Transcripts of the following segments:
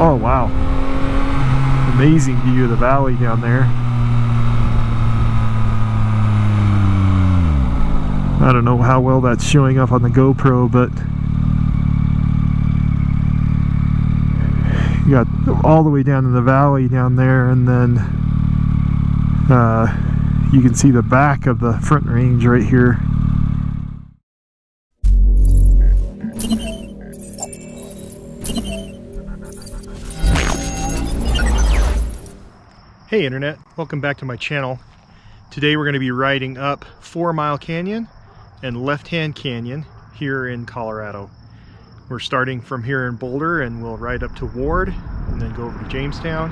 Oh wow, amazing view of the valley down there. I don't know how well that's showing up on the GoPro, but you got all the way down in the valley down there, and then you can see the back of the Front Range right here. Hey Internet, welcome back to my channel. Today we're going to be riding up 4 Mile Canyon and Left Hand Canyon here in Colorado. We're starting from here in Boulder, and we'll ride up to Ward and then go over to Jamestown,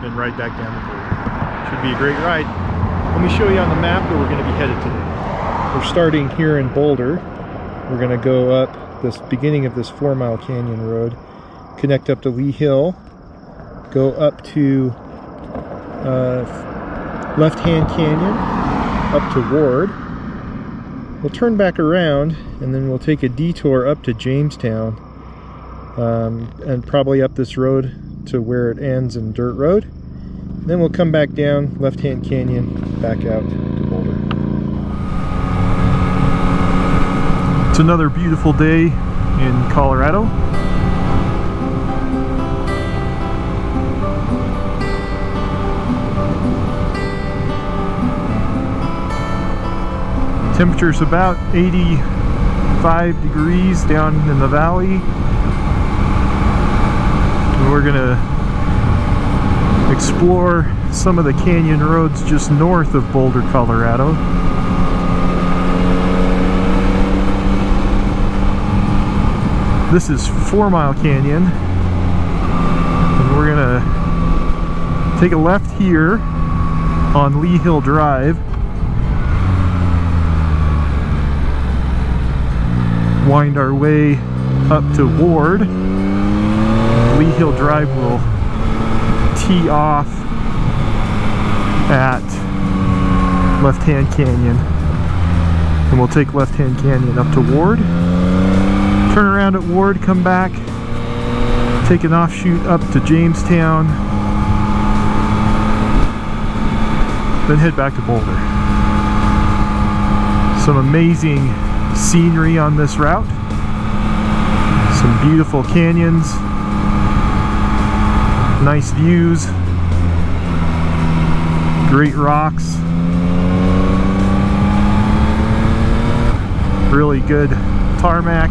then ride back down to Boulder. Should be a great ride. Let me show you on the map where we're going to be headed today. We're starting here in Boulder. We're going to go up this beginning of this 4 Mile Canyon road, connect up to Lee Hill, go up to Left Hand Canyon, up to Ward. We'll turn back around, and then we'll take a detour up to Jamestown, and probably up this road to where it ends in Dirt Road. Then we'll come back down Left Hand Canyon, back out to Boulder. It's another beautiful day in Colorado. Temperature's about 85 degrees down in the valley. And we're gonna explore some of the canyon roads just north of Boulder, Colorado. This is 4 Mile Canyon, and we're gonna take a left here on Lee Hill Drive, wind our way up to Ward. Lee Hill Drive will tee off at Left Hand Canyon, and we'll take Left Hand Canyon up to Ward, turn around at Ward, come back, take an offshoot up to Jamestown, then head back to Boulder. Some amazing scenery on this route, some beautiful canyons, nice views, great rocks, really good tarmac,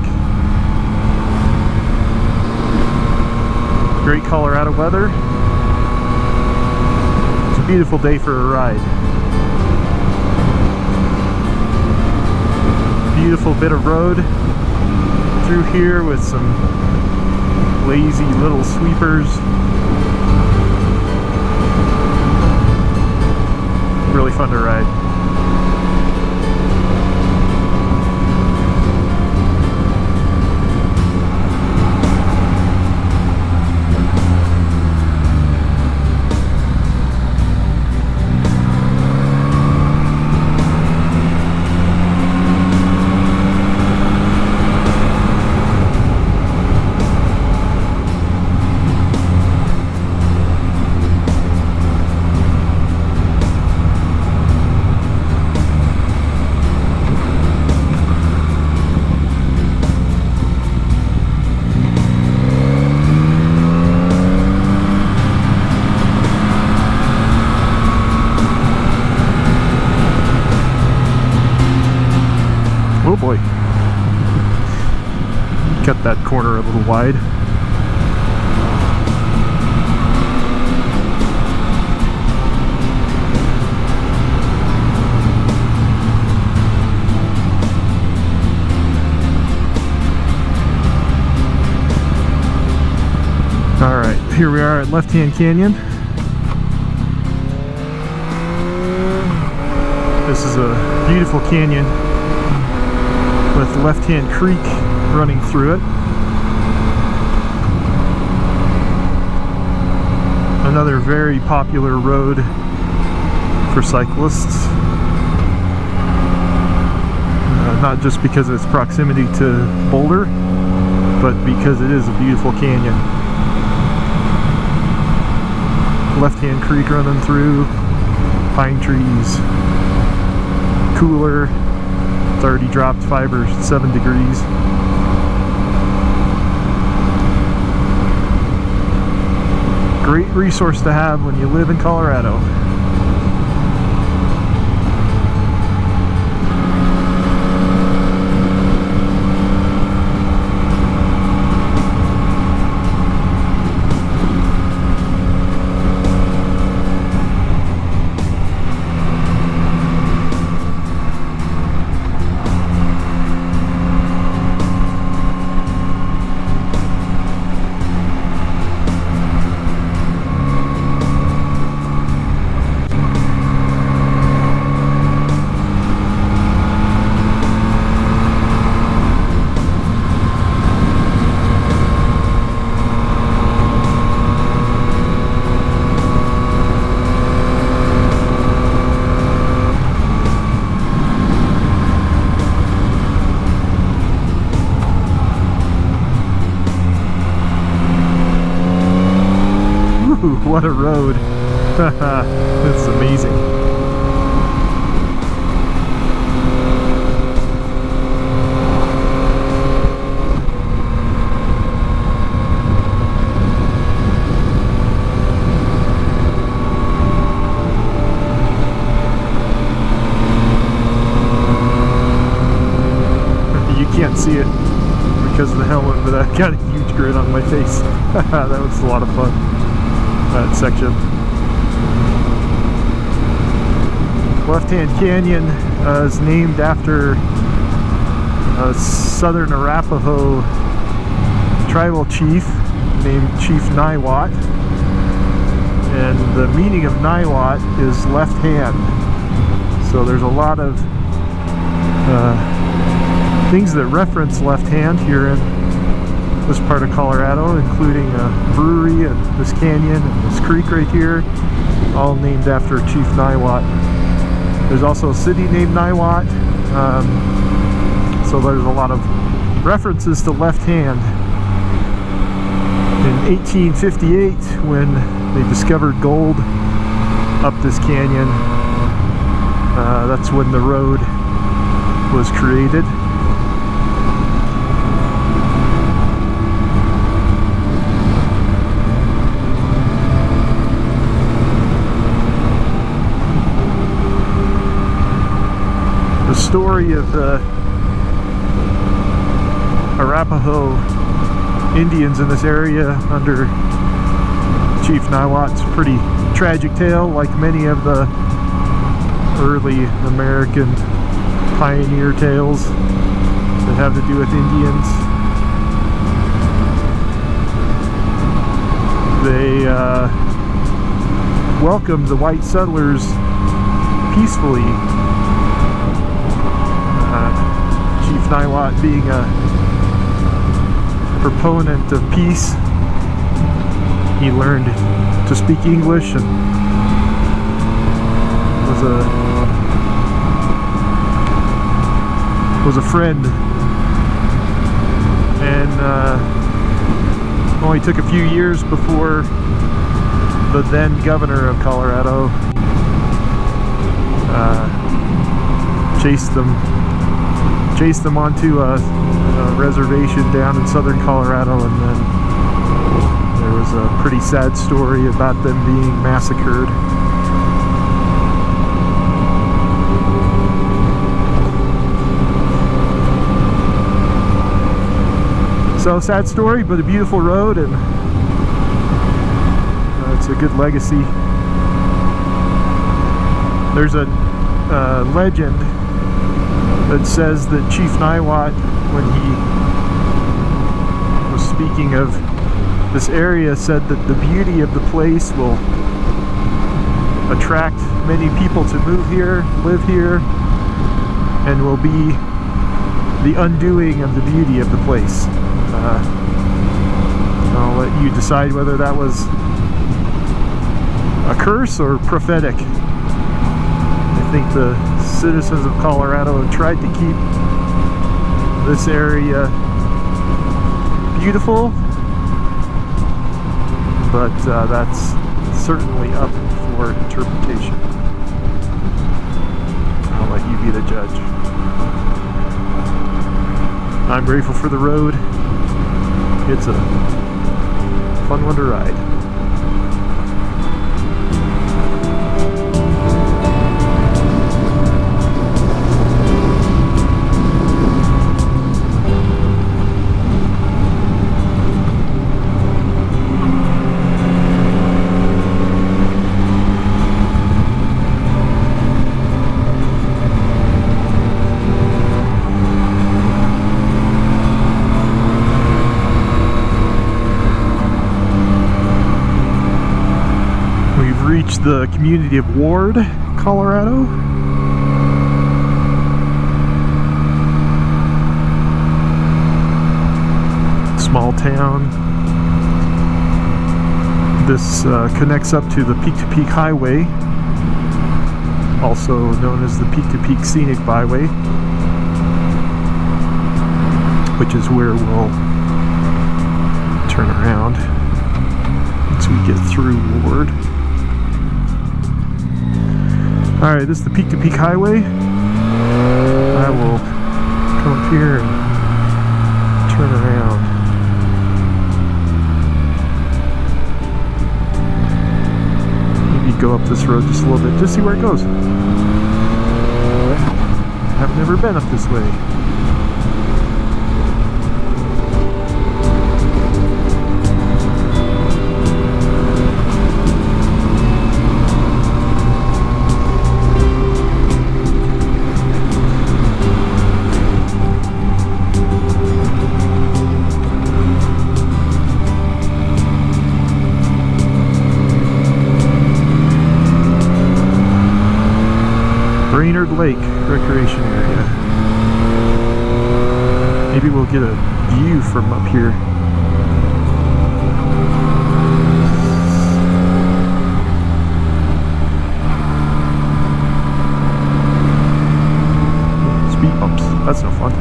great Colorado weather. It's a beautiful day for a ride. Beautiful bit of road through here with some lazy little sweepers. Really fun to ride. Oh boy. Cut that corner a little wide. Alright, here we are at Left Hand Canyon. This is a beautiful canyon with Left Hand Creek running through it. Another very popular road for cyclists. Not just because of its proximity to Boulder, but because it is a beautiful canyon. Left-Hand Creek running through, pine trees, cooler. It's already dropped 5 or 7 degrees. Great resource to have when you live in Colorado. Ooh, what a road. It's amazing. You can't see it because of the helmet, but I've got a huge grin on my face. That was a lot of fun. That section. Left-Hand Canyon is named after a southern Arapaho tribal chief named Chief Niwot, and the meaning of Niwot is left hand. So there's a lot of things that reference left hand here in this part of Colorado, including a brewery and this canyon and this creek right here, all named after Chief Niwot. There's also a city named Niwot, so there's a lot of references to left hand. In 1858, when they discovered gold up this canyon, that's when the road was created. The story of the Arapaho Indians in this area under Chief Niwot is a pretty tragic tale, like many of the early American pioneer tales that have to do with Indians. They welcomed the white settlers peacefully. Chief Niwot being a proponent of peace, he learned to speak English and was a friend, and only took a few years before the then governor of Colorado chased them onto a reservation down in southern Colorado, and then there was a pretty sad story about them being massacred. So sad story, but a beautiful road, and it's a good legacy. There's a legend that says that Chief Niwot, when he was speaking of this area, said that the beauty of the place will attract many people to move here, live here, and will be the undoing of the beauty of the place. I'll let you decide whether that was a curse or prophetic. I think the citizens of Colorado have tried to keep this area beautiful, but that's certainly up for interpretation. I'll let you be the judge. I'm grateful for the road. It's a fun one to ride. Reached the community of Ward, Colorado. Small town. This connects up to the Peak to Peak Highway, also known as the Peak to Peak Scenic Byway, which is where we'll turn around once we get through Ward. Alright, this is the Peak to Peak Highway. I will come up here and turn around. Maybe go up this road just a little bit, just see where it goes. I've never been up this way. Brainerd Lake Recreation Area. Maybe we'll get a view from up here. Speed bumps, that's no fun.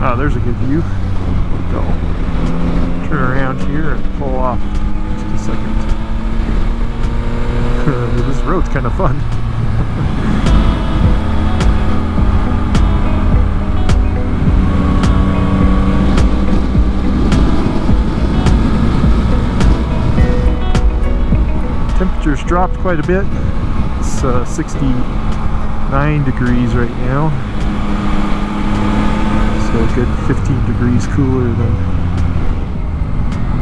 Oh, there's a good view. Go. Turn around here and pull off just a second. This road's kind of fun. Temperature's dropped quite a bit. It's 69 degrees right now. So a good 15 degrees cooler than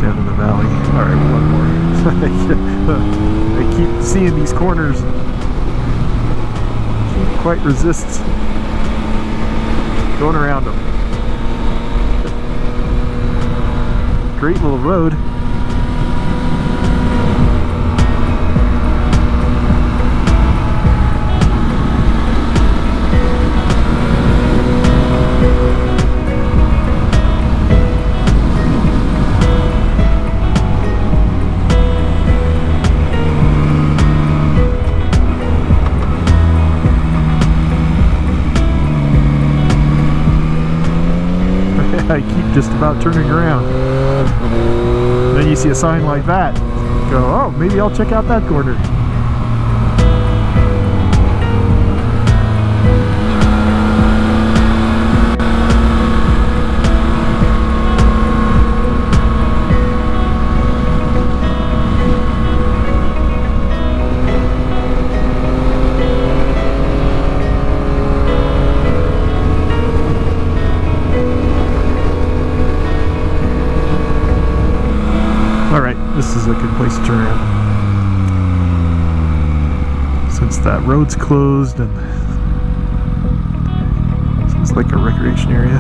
down in the valley. Alright, one more. I keep seeing these corners. Can't quite resist going around them. Great little road. I keep just about turning around. Then you see a sign like that. Go, oh, maybe I'll check out that corner. This is a good place to turn around. Since that road's closed and seems like a recreation area.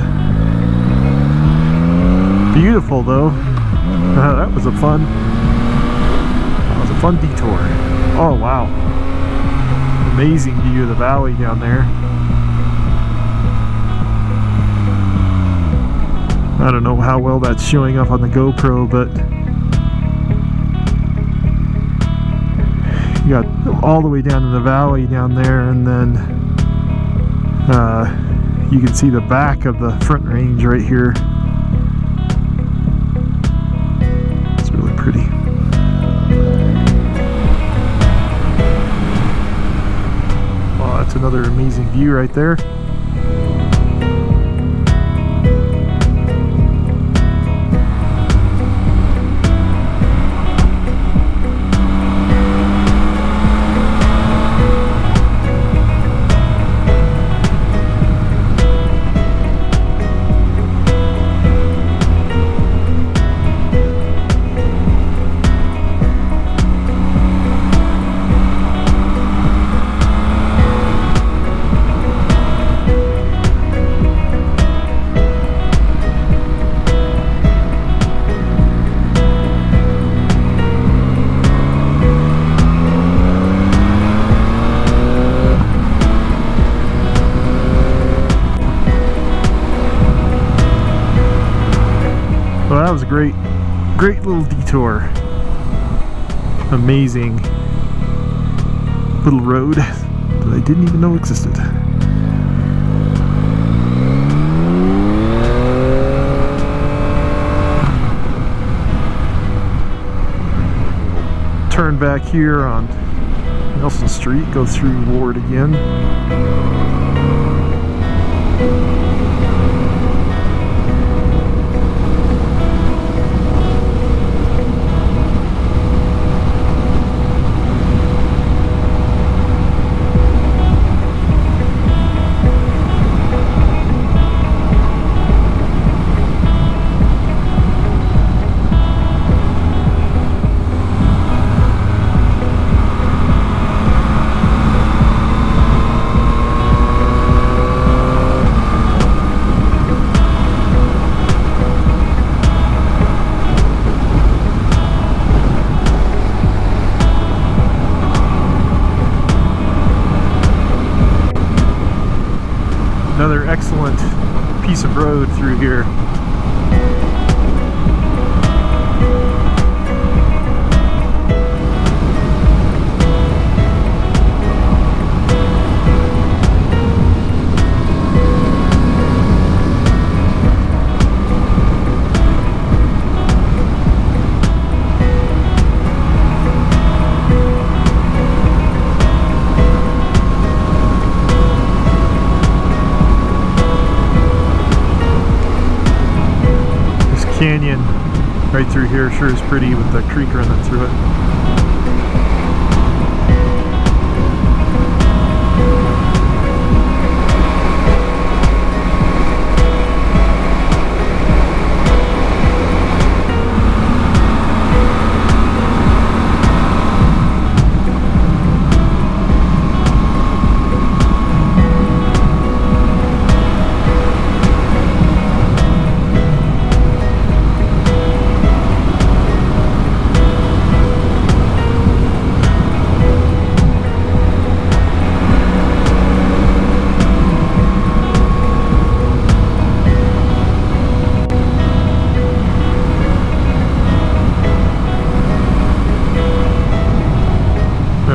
Beautiful though. That was a fun detour. Oh wow. Amazing view of the valley down there. I don't know how well that's showing up on the GoPro, but You got all the way down in the valley down there, and then you can see the back of the Front Range right here. It's really pretty. Wow, that's another amazing view right there. Well, that was a great little detour. Amazing little road that I didn't even know existed. Turn back here on Nelson Street, go through Ward again. Another excellent piece of road through here. Canyon right through here sure is pretty with the creek running through it.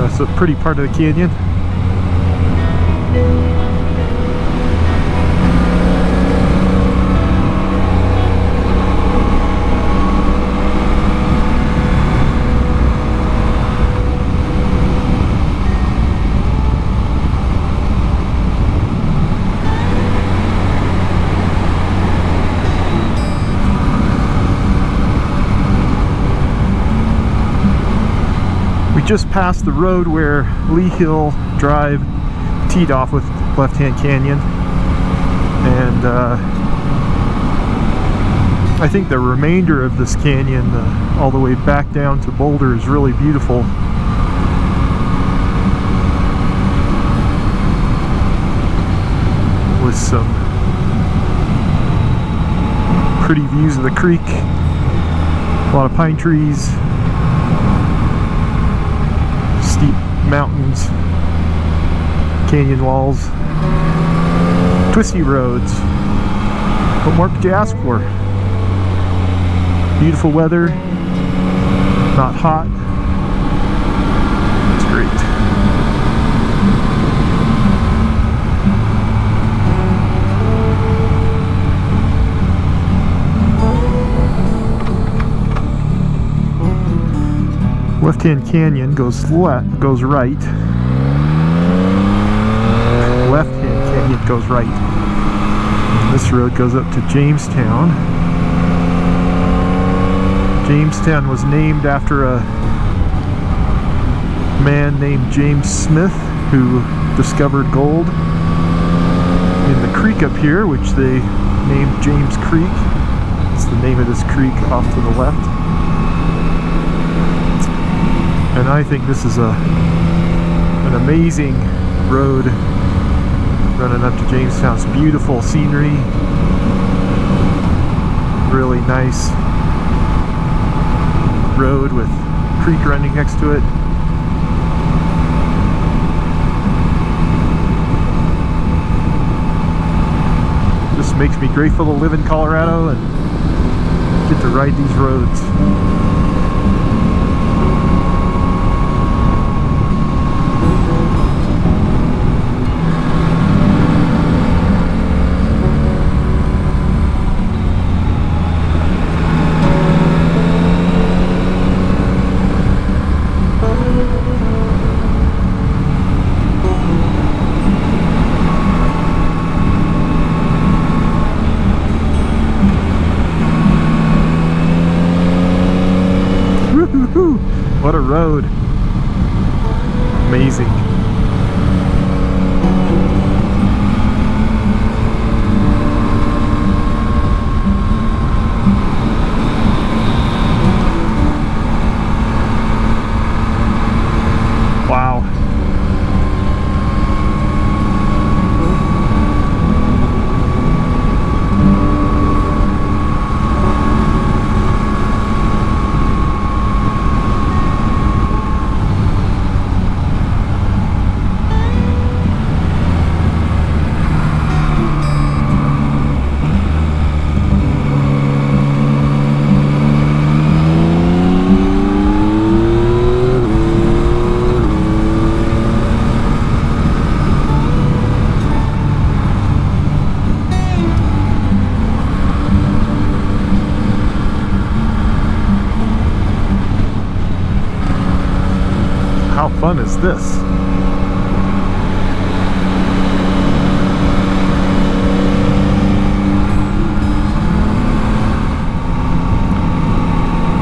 It's a pretty part of the canyon. Just passed the road where Lee Hill Drive teed off with Left Hand Canyon, and I think the remainder of this canyon all the way back down to Boulder is really beautiful. With some pretty views of the creek, a lot of pine trees, steep mountains, canyon walls, twisty roads. What more could you ask for? Beautiful weather, not hot. It's great. great. Left-hand canyon goes right. Left-hand canyon goes right. And this road goes up to Jamestown. Jamestown was named after a man named James Smith who discovered gold in the creek up here, which they named James Creek. It's the name of this creek off to the left. And I think this is an amazing road running up to Jamestown. It's beautiful scenery, really nice road with a creek running next to it. This makes me grateful to live in Colorado and get to ride these roads. What a road. Amazing. Wow. How fun is this?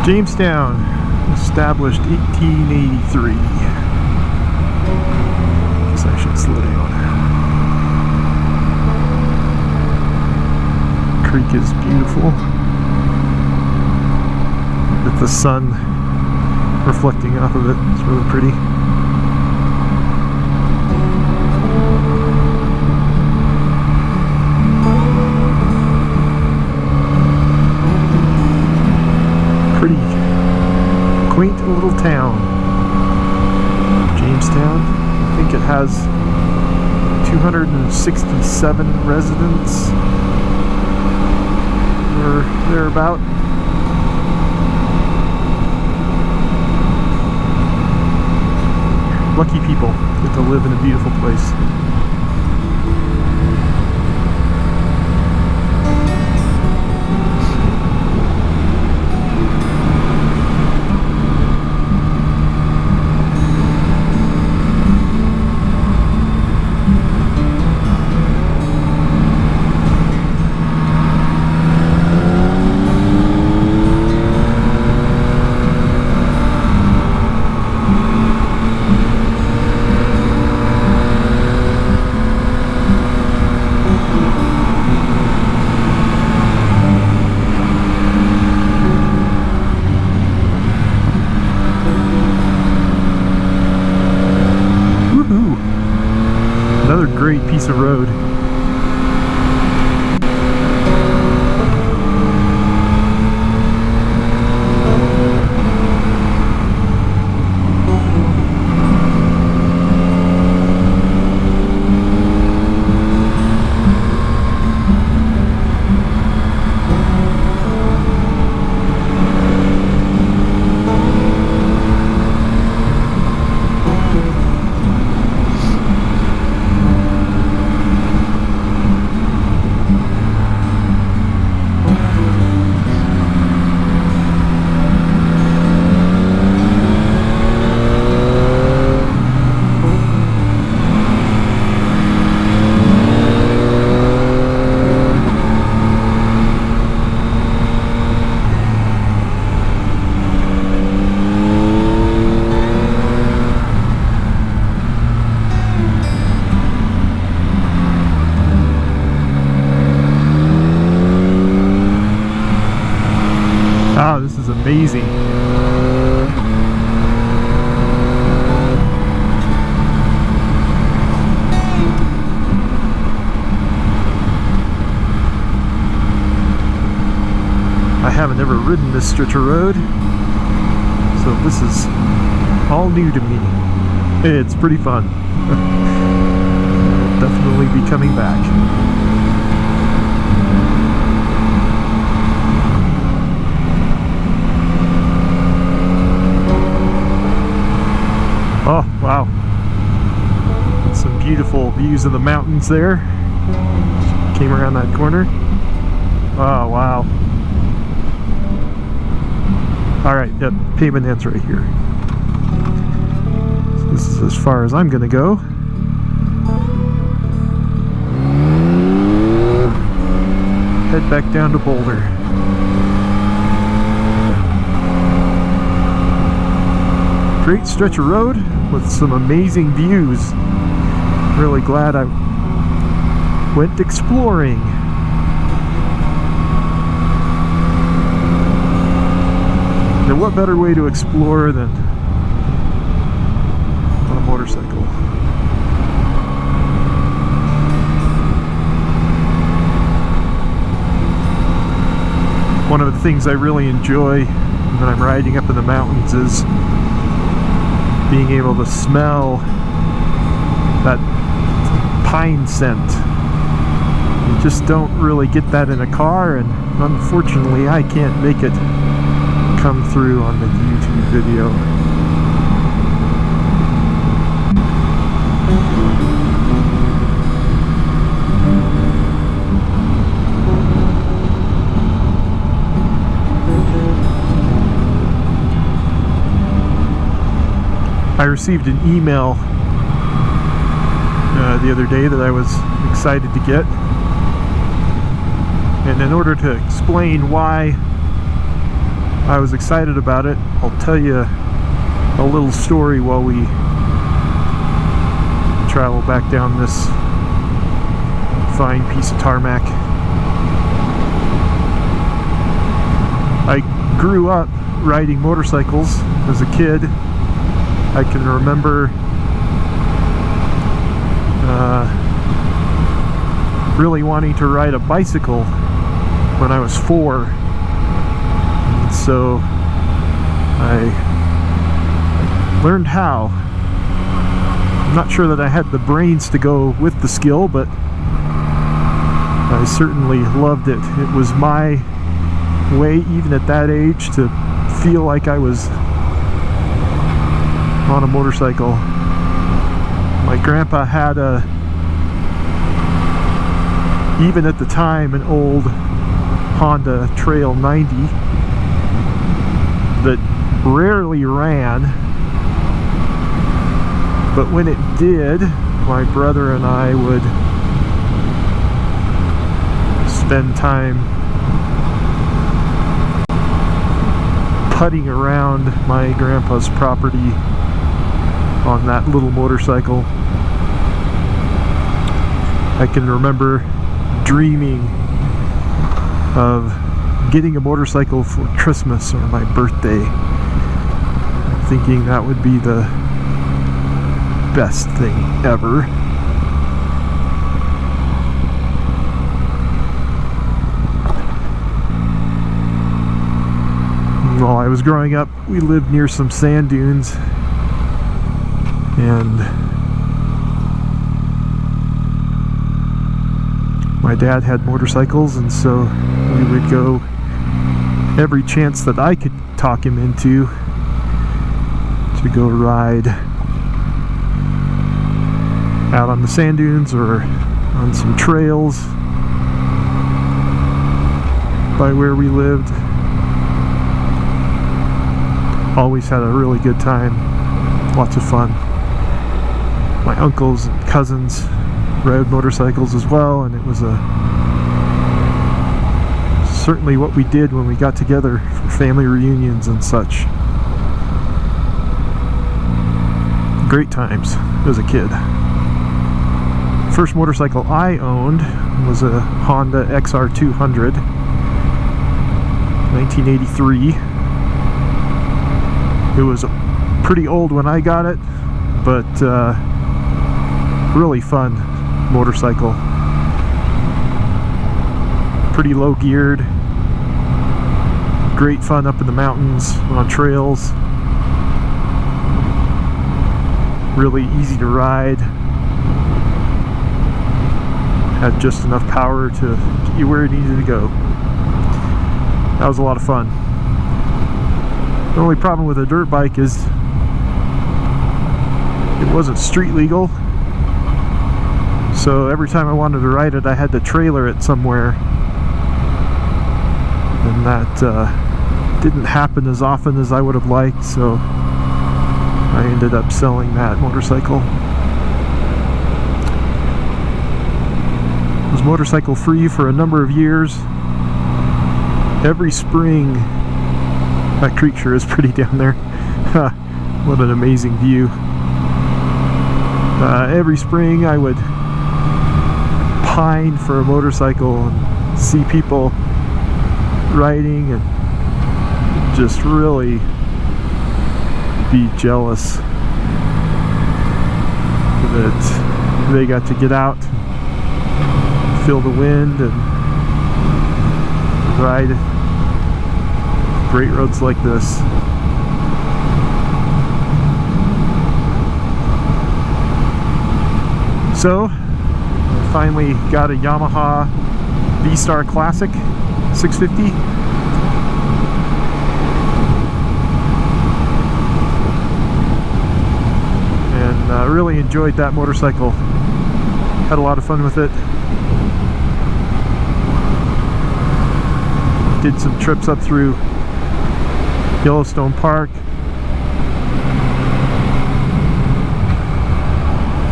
Jamestown, established 1883. Guess I should slow down. Creek is beautiful, with the sun reflecting off of it. It's really pretty. Pretty quaint little town, Jamestown. I think it has 267 residents, or thereabout. Lucky people get to live in a beautiful place. I haven't ever ridden this stretch of road, so this is all new to me. It's pretty fun. Definitely be coming back. Oh, wow. Some beautiful views of the mountains there. Came around that corner. Oh, wow. Alright, yep, pavement ends right here. So this is as far as I'm gonna go. Head back down to Boulder. Great stretch of road with some amazing views. Really glad I went exploring. And what better way to explore than on a motorcycle? One of the things I really enjoy when I'm riding up in the mountains is being able to smell that pine scent. You just don't really get that in a car, and unfortunately I can't make it come through on the YouTube video. I received an email the other day that I was excited to get, and in order to explain why I was excited about it, I'll tell you a little story while we travel back down this fine piece of tarmac. I grew up riding motorcycles as a kid. I can remember really wanting to ride a bicycle when I was 4. So I learned how. I'm not sure that I had the brains to go with the skill, but I certainly loved it. It was my way, even at that age, to feel like I was on a motorcycle. My grandpa had even at the time, an old Honda Trail 90 that rarely ran, but when it did, my brother and I would spend time putting around my grandpa's property on that little motorcycle. I can remember dreaming of getting a motorcycle for Christmas or my birthday, thinking that would be the best thing ever. While I was growing up, we lived near some sand dunes, and my dad had motorcycles, and so we would go every chance that I could talk him into to go ride out on the sand dunes or on some trails by where we lived. Always had a really good time, lots of fun. My uncles and cousins rode motorcycles as well, and it was certainly what we did when we got together for family reunions and such. Great times as a kid. First motorcycle I owned was a Honda XR200, 1983. It was pretty old when I got it, but really fun motorcycle. Pretty low geared. Great fun up in the mountains on trails. Really easy to ride. Had just enough power to get you where it needed to go. That was a lot of fun. The only problem with a dirt bike is it wasn't street legal. So every time I wanted to ride it, I had to trailer it somewhere. And that didn't happen as often as I would have liked, so I ended up selling that motorcycle. I was motorcycle free for a number of years. Every spring, that creature is pretty down there. What an amazing view. Every spring I would pine for a motorcycle and see people riding and just really be jealous that they got to get out, feel the wind, and ride great roads like this. So I finally got a Yamaha V-Star Classic 650. And really enjoyed that motorcycle. Had a lot of fun with it. Did some trips up through Yellowstone Park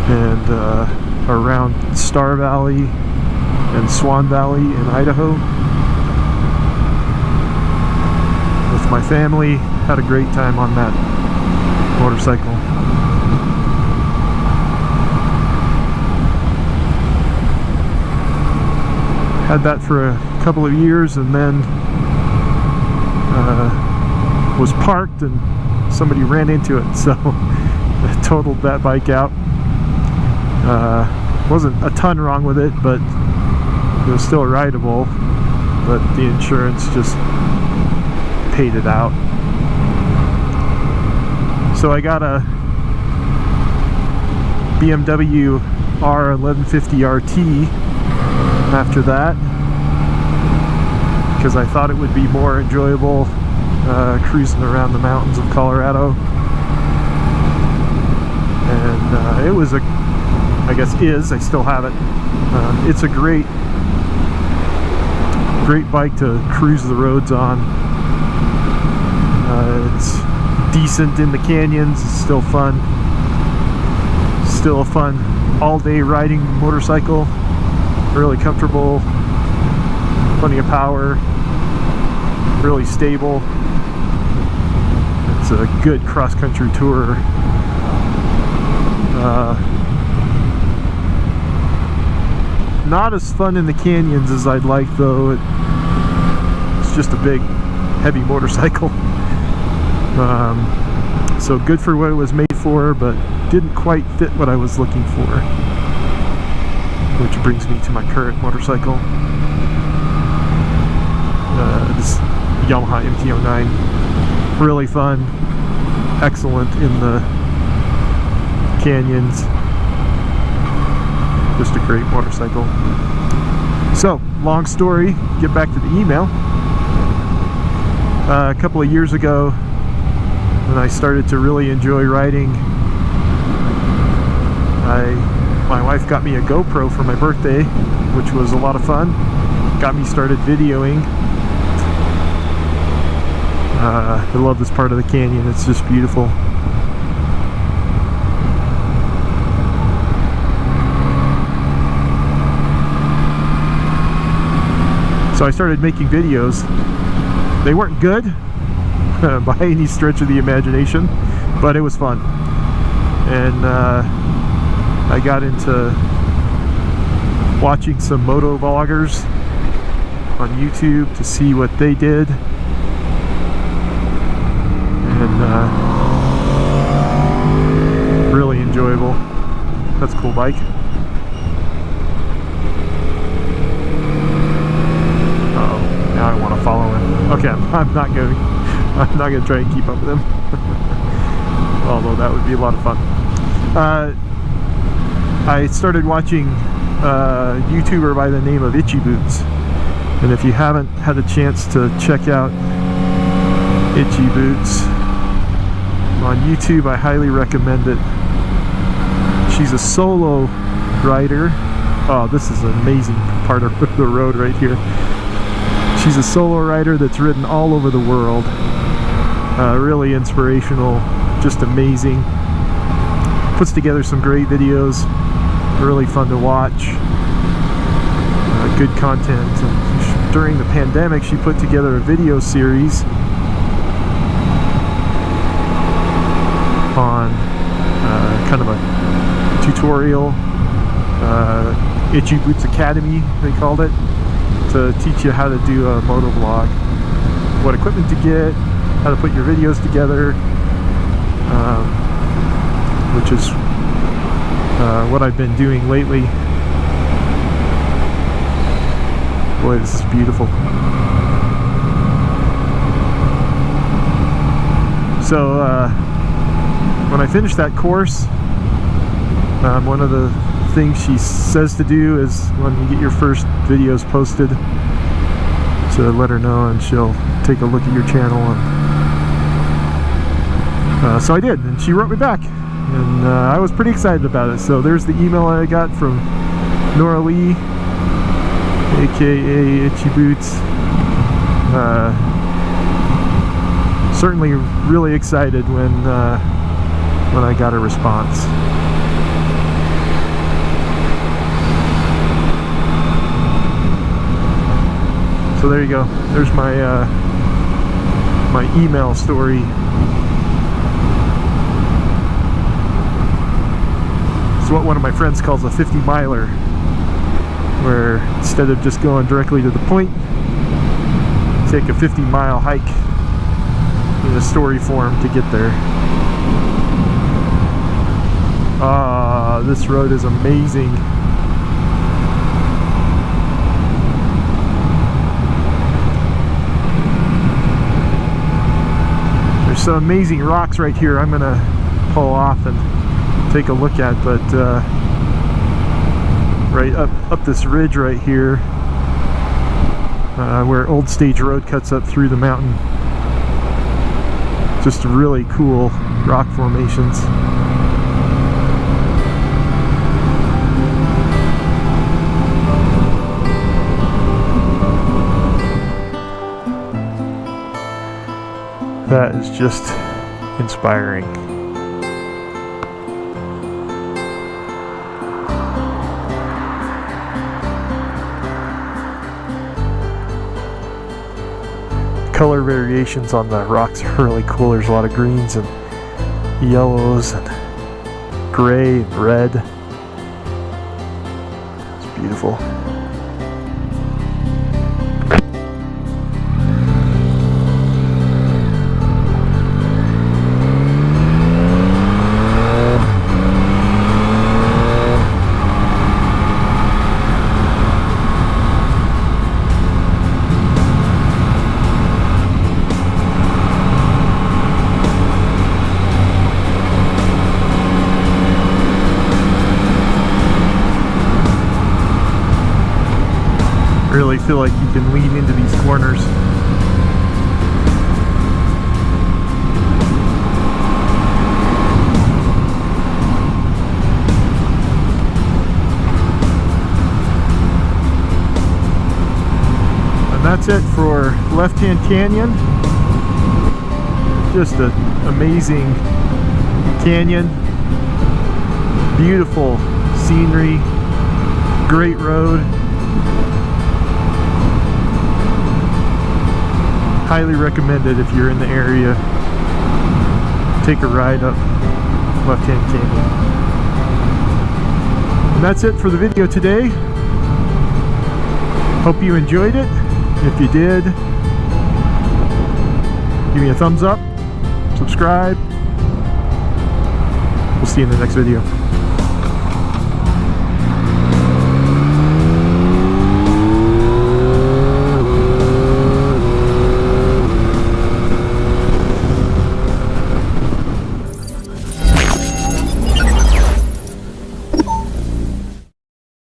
and around Star Valley and Swan Valley in Idaho with my family. Had a great time on that motorcycle. Had that for a couple of years, and then was parked and somebody ran into it, so I totaled that bike out. Wasn't a ton wrong with it, but it was still rideable, but the insurance just paid it out. So I got a BMW R1150 RT after that, because I thought it would be more enjoyable cruising around the mountains of Colorado. And it was I still have it. It's a great bike to cruise the roads on. It's decent in the canyons. It's still fun. Still a fun all-day riding motorcycle. Really comfortable, plenty of power, really stable. It's a good cross-country tour. Not as fun in the canyons as I'd like, though. It's just a big, heavy motorcycle. So good for what it was made for, but didn't quite fit what I was looking for. Which brings me to my current motorcycle. This Yamaha MT-09. Really fun. Excellent in the canyons. Just a great motorcycle. So, long story, get back to the email. A couple of years ago, when I started to really enjoy riding, my wife got me a GoPro for my birthday, which was a lot of fun. Got me started videoing. I love this part of the canyon. It's just beautiful. So I started making videos. They weren't good by any stretch of the imagination, but it was fun. And I got into watching some moto vloggers on YouTube to see what they did. And really enjoyable. That's a cool bike. Uh-oh, now I want to follow him. Okay, I'm not going to try and keep up with him. Although that would be a lot of fun. I started watching a YouTuber by the name of Itchy Boots, and if you haven't had a chance to check out Itchy Boots on YouTube, I highly recommend it. She's a solo rider. Oh, this is an amazing part of the road right here. She's a solo rider that's ridden all over the world. Really inspirational, just amazing. Puts together some great videos, really fun to watch. Good content. And during the pandemic, she put together a video series on kind of a tutorial, Itchy Boots Academy, they called it, to teach you how to do a motovlog, what equipment to get, how to put your videos together, which is what I've been doing lately. Boy, this is beautiful. So when I finish that course, one of the things she says to do is when you get your first videos posted, to let her know, and she'll take a look at your channel. And so I did, and she wrote me back, and I was pretty excited about it. So there's the email I got from Nora Lee, aka Itchy Boots. Certainly really excited when I got a response. So there you go. There's my my email story. It's what one of my friends calls a 50-miler, where instead of just going directly to the point, take a 50-mile hike in a story form to get there. Ah, this road is amazing. There's some amazing rocks right here I'm gonna pull off and take a look at, but right up this ridge right here, where Old Stage Road cuts up through the mountain. Just really cool rock formations. That is just inspiring. Color variations on the rocks are really cool. There's a lot of greens and yellows and gray and red. It's beautiful. Really feel like you can lean into these corners. And that's it for Left Hand Canyon. Just an amazing canyon, beautiful scenery, great road. Highly recommend it if you're in the area. Take a ride up Left Hand Canyon. And that's it for the video today. Hope you enjoyed it. If you did, give me a thumbs up, subscribe. We'll see you in the next video.